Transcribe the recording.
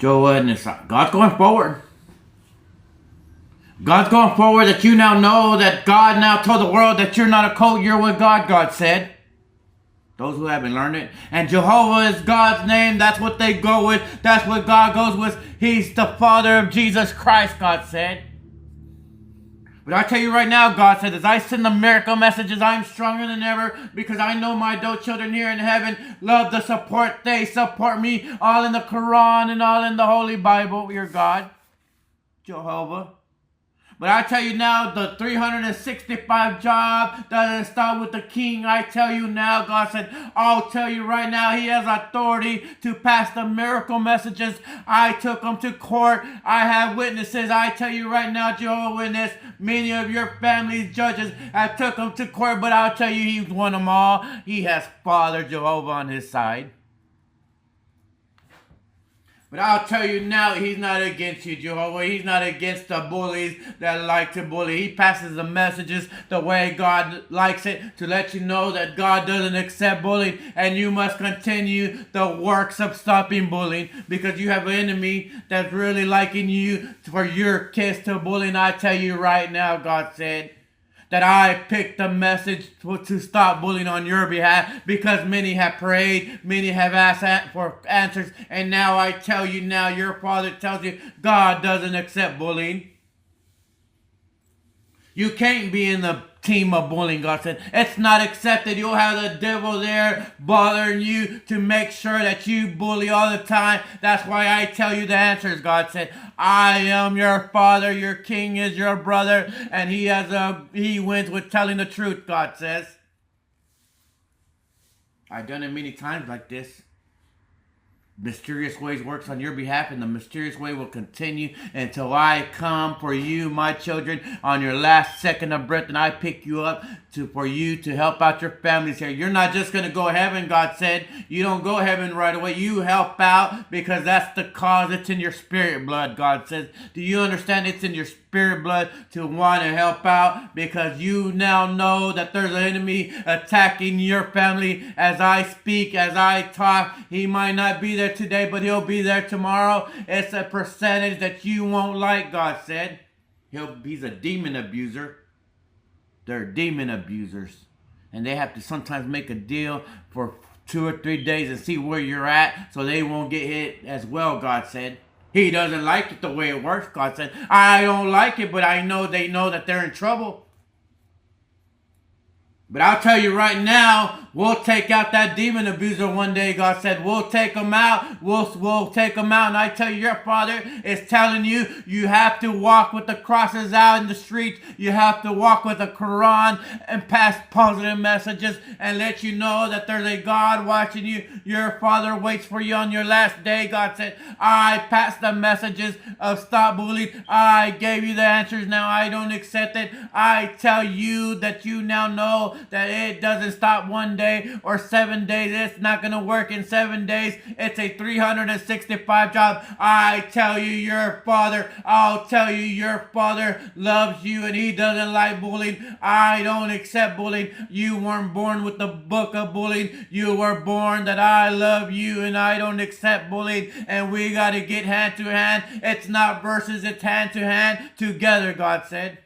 Joel and it's God's going forward. God's going forward that you now know that God now told the world that you're not a cult, you're with God, God said. Those who haven't learned it. And Jehovah is God's name. That's what they go with. That's what God goes with. He's the Father of Jesus Christ, God said. But I tell you right now, God said, as I send the miracle messages, I'm stronger than ever because I know my adult children here in heaven love the support. They support me all in the Quran and all in the Holy Bible. Your God, Jehovah. But I tell you now, the 365 job doesn't start with the king. I tell you now, God said, I'll tell you right now, he has authority to pass the miracle messages. I took them to court. I have witnesses. I tell you right now, Jehovah Witness, many of your family's judges have took them to court, but I'll tell you, he's won them all. He has Father Jehovah on his side. But I'll tell you now, he's not against you, Jehovah. He's not against the bullies that like to bully. He passes the messages the way God likes it to let you know that God doesn't accept bullying. And you must continue the works of stopping bullying because you have an enemy that's really liking you for your kids to bully. And I tell you right now, God said, that I picked the message to stop bullying on your behalf because many have prayed, many have asked for answers, and now I tell you now, your Father tells you God doesn't accept bullying. You can't be in the team of bullying, God said. It's not accepted. You'll have the devil there bothering you to make sure that you bully all the time. That's why I tell you the answers, God said. I am your Father, your King is your brother, and he wins with telling the truth, God says. I've done it many times like this. Mysterious Ways works on your behalf, and the mysterious way will continue until I come for you, my children, on your last second of breath, and I pick you up for you to help out your families here. You're not just going to go to heaven, God said. You don't go to heaven right away. You help out because that's the cause. It's in your spirit blood, God says. Do you understand? It's in your spirit blood to want to help out because you now know that there's an enemy attacking your family. As I speak, as I talk, he might not be there today, but he'll be there tomorrow. It's a percentage that you won't like, God said. He's a demon abuser. They're demon abusers. And they have to sometimes make a deal for 2 or 3 days and see where you're at so they won't get hit as well, God said. He doesn't like it the way it works, God said. I don't like it, but I know they know that they're in trouble. But I'll tell you right now, we'll take out that demon abuser one day, God said. We'll take him out. We'll take him out. And I tell you, your Father is telling you, you have to walk with the crosses out in the streets. You have to walk with the Quran and pass positive messages and let you know that there's a God watching you. Your Father waits for you on your last day, God said. I passed the messages of stop bullying. I gave you the answers. Now I don't accept it. I tell you that you now know that it doesn't stop one day or 7 days. It's not going to work in 7 days. It's a 365 job. I tell you, your Father, I'll tell you, your Father loves you and he doesn't like bullying. I don't accept bullying. You weren't born with the book of bullying. You were born that I love you and I don't accept bullying. And we got to get hand to hand. It's not verses, it's hand to hand together, God said.